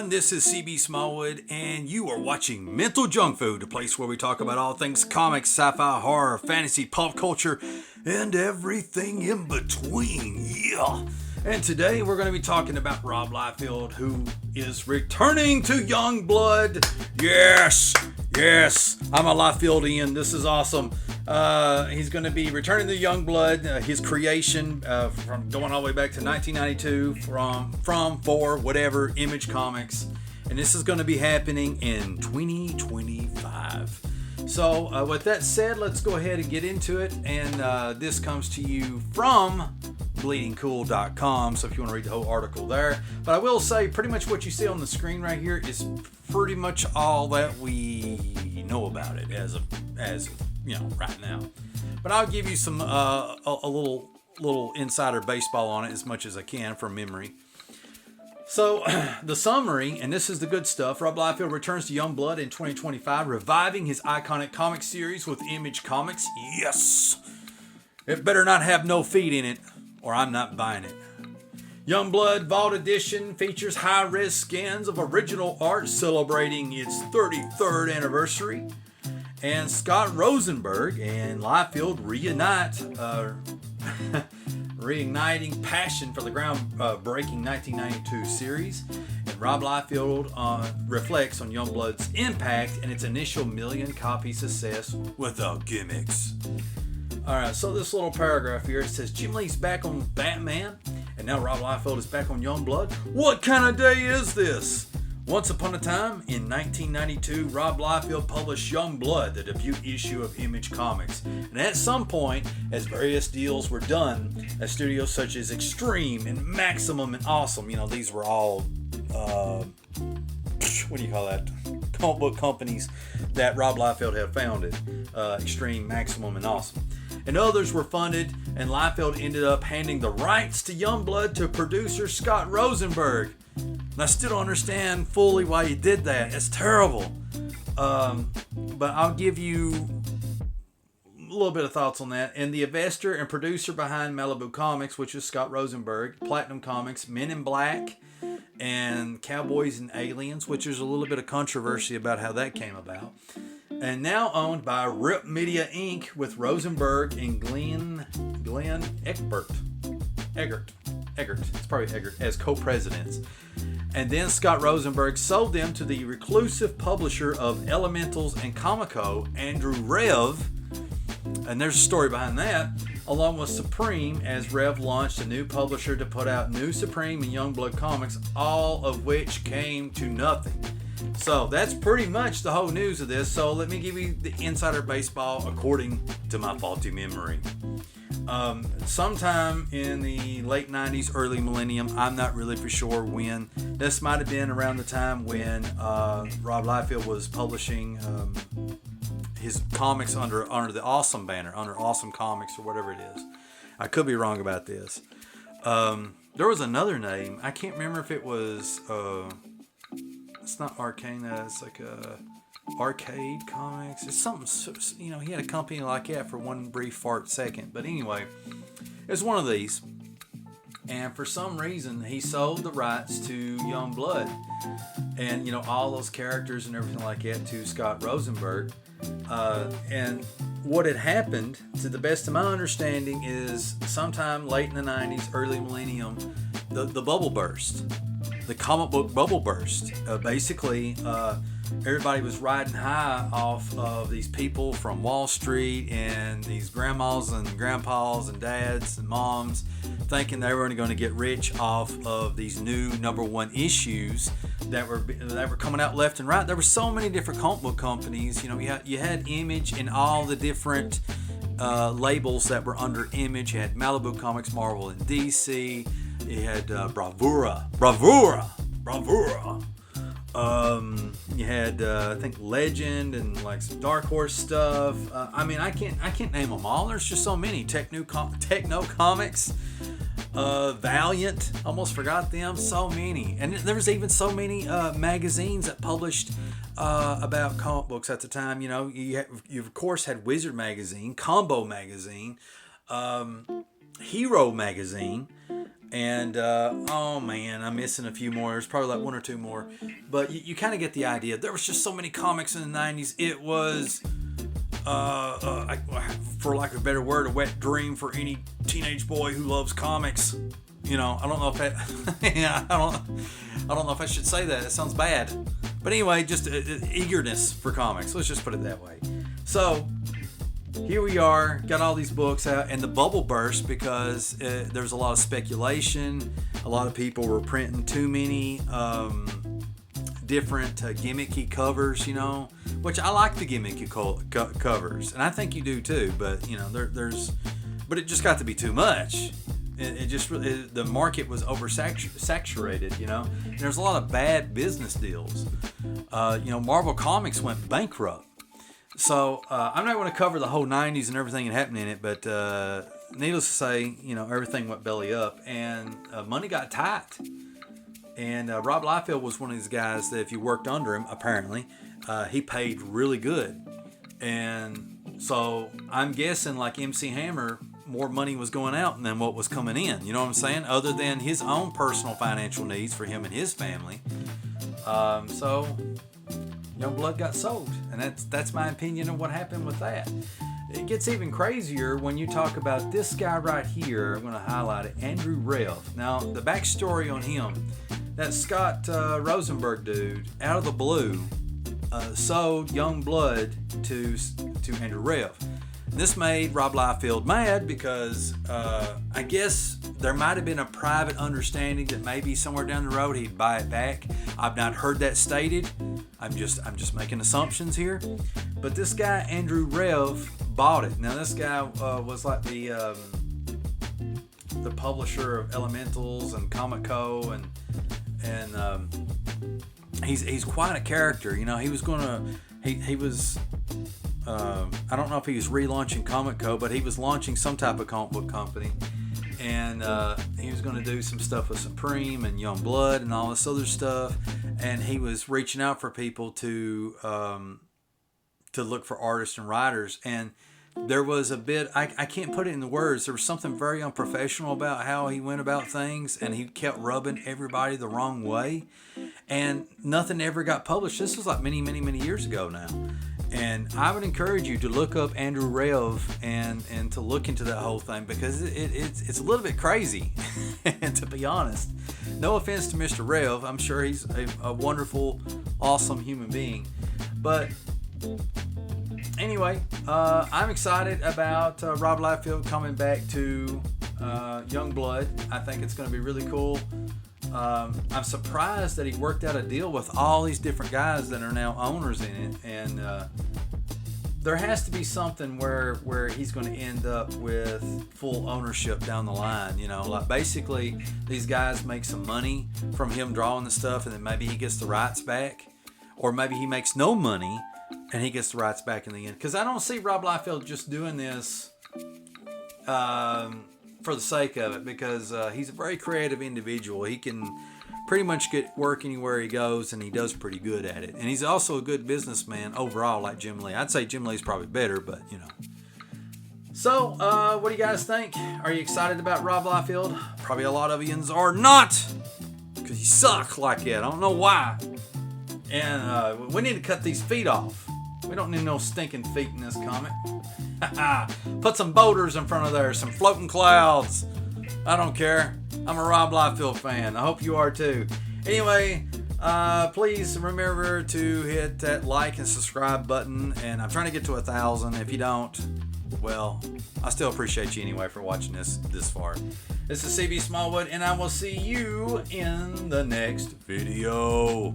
everyone, this is CB Smallwood, and you are watching Mental Junk Food, a place where we talk about all things comics, sci-fi, horror, fantasy, pop culture, and everything in between. Yeah! And today we're going to be talking about Rob Liefeld, who is returning to Youngblood. Yes! Yes! I'm a Liefeldian. This is awesome. He's going to be returning to Youngblood, his creation from going all the way back to 1992 for whatever Image Comics. And this is going to be happening in 2025. So with that said, let's go ahead and get into it. And this comes to you from bleedingcool.com, so if you want to read the whole article there. But I will say pretty much what you see on the screen right here is pretty much all that we know about it as of right now. But I'll give you some a little insider baseball on it as much as I can from memory. So the summary, and this is the good stuff: Rob Liefeld returns to Youngblood in 2025, reviving his iconic comic series with Image Comics. Yes, it better not have no feet in it, or I'm not buying it. Youngblood Vault Edition features high-res scans of original art celebrating its 33rd anniversary. And Scott Rosenberg and Liefeld reigniting passion for the groundbreaking 1992 series. And Rob Liefeld reflects on Youngblood's impact and its initial million-copy success without gimmicks. Alright, so this little paragraph here, it says, Jim Lee's back on Batman, and now Rob Liefeld is back on Youngblood. What kind of day is this? Once upon a time, in 1992, Rob Liefeld published Youngblood, the debut issue of Image Comics. And at some point, as various deals were done at studios such as Extreme and Maximum and Awesome, these were all, comic book companies that Rob Liefeld had founded, Extreme, Maximum, and Awesome. And others were funded, and Liefeld ended up handing the rights to Youngblood to producer Scott Rosenberg. And I still don't understand fully why he did that. It's terrible. But I'll give you a little bit of thoughts on that. And the investor and producer behind Malibu Comics, which is Scott Rosenberg, Platinum Comics, Men in Black, and Cowboys and Aliens, which there's a little bit of controversy about how that came about. And now owned by Rip Media Inc. with Rosenberg and Glenn Egbert. It's probably Eggert, as co-presidents. And then Scott Rosenberg sold them to the reclusive publisher of Elementals and Comico, Andrew Rev. And there's a story behind that, along with Supreme, as Rev launched a new publisher to put out new Supreme and Youngblood comics, all of which came to nothing. So that's pretty much the whole news of this. So let me give you the insider baseball according to my faulty memory. Sometime in the late 90s, early millennium, I'm not really for sure when. This might have been around the time when Rob Liefeld was publishing his comics under the Awesome banner, under Awesome Comics or whatever it is. I could be wrong about this. There was another name. I can't remember if it was... it's not Arcane. It's like Arcade Comics. It's something, he had a company like that for one brief fart second. But anyway, it's one of these. And for some reason, he sold the rights to Youngblood. And, all those characters and everything like that to Scott Rosenberg. And what had happened, to the best of my understanding, is sometime late in the 90s, early millennium, the bubble burst. The comic book bubble burst. Basically, everybody was riding high off of these people from Wall Street and these grandmas and grandpas and dads and moms, thinking they were going to get rich off of these new #1 issues that were coming out left and right. There were so many different comic book companies. You had Image and all the different labels that were under Image. You had Malibu Comics, Marvel, and DC. You had Bravura. You had I think Legend and like some Dark Horse stuff. I can't name them all. There's just so many. Techno Comics, Valiant. Almost forgot them. So many, and there was even so many magazines that published about comic books at the time. You of course had Wizard magazine, Combo magazine, Hero magazine. And oh man, I'm missing a few more. There's probably like one or two more, but you kind of get the idea. There was just so many comics in the '90s. It was, for lack of a better word, a wet dream for any teenage boy who loves comics. You know, I don't know if that. Yeah, I don't know if I should say that. It sounds bad, but anyway, just eagerness for comics. Let's just put it that way. So here we are, got all these books out, and the bubble burst because there's a lot of speculation. A lot of people were printing too many different gimmicky covers, you know, which I like the gimmicky covers, and I think you do too. But you know, but it just got to be too much. It just the market was oversaturated, you know. And there's a lot of bad business deals. You know, Marvel Comics went bankrupt. So I'm not going to cover the whole '90s and everything that happened in it, but needless to say, you know, everything went belly up, and money got tight. And Rob Liefeld was one of these guys that if you worked under him, apparently, he paid really good. And so I'm guessing, like MC Hammer, more money was going out than what was coming in. You know what I'm saying? Other than his own personal financial needs for him and his family. So Youngblood got sold, and that's my opinion of what happened with that. It gets even crazier when you talk about this guy right here. I'm going to highlight it, Andrew Rev. Now, the backstory on him, that Scott Rosenberg dude, out of the blue, sold Youngblood to Andrew Rev. This made Rob Liefeld mad because I guess there might have been a private understanding that maybe somewhere down the road he'd buy it back. I've not heard that stated. I'm just making assumptions here. But this guy Andrew Rev bought it. Now this guy was like the publisher of Elementals and Comic Co. and he's quite a character. You know, he was I don't know if he was relaunching Comic Co, but he was launching some type of comic book company, and he was going to do some stuff with Supreme and Youngblood and all this other stuff, and he was reaching out for people to look for artists and writers, and there was a bit, I can't put it in the words, there was something very unprofessional about how he went about things, and he kept rubbing everybody the wrong way, and nothing ever got published. This was like many, many, many years ago now. And I would encourage you to look up Andrew Rev and to look into that whole thing, because it's a little bit crazy, and to be honest. No offense to Mr. Rev. I'm sure he's a wonderful, awesome human being. But anyway, I'm excited about Rob Liefeld coming back to Youngblood. I think it's going to be really cool. I'm surprised that he worked out a deal with all these different guys that are now owners in it, and there has to be something where he's going to end up with full ownership down the line. You know, like basically these guys make some money from him drawing the stuff, and then maybe he gets the rights back, or maybe he makes no money and he gets the rights back in the end. Because I don't see Rob Liefeld just doing this for the sake of it, because he's a very creative individual. He can pretty much get work anywhere he goes, and he does pretty good at it. And he's also a good businessman overall, like Jim Lee. I'd say Jim Lee's probably better, but you know. So, what do you guys think? Are you excited about Rob Liefeld? Probably a lot of yous are not, because you suck like that. I don't know why. And we need to cut these feet off. We don't need no stinking feet in this comic. Put some boulders in front of there, some floating clouds. I don't care. I'm a Rob Liefeld fan. I hope you are too. Anyway, please remember to hit that like and subscribe button. And I'm trying to get to 1,000. If you don't, well, I still appreciate you anyway for watching this far. This is CB Smallwood, and I will see you in the next video.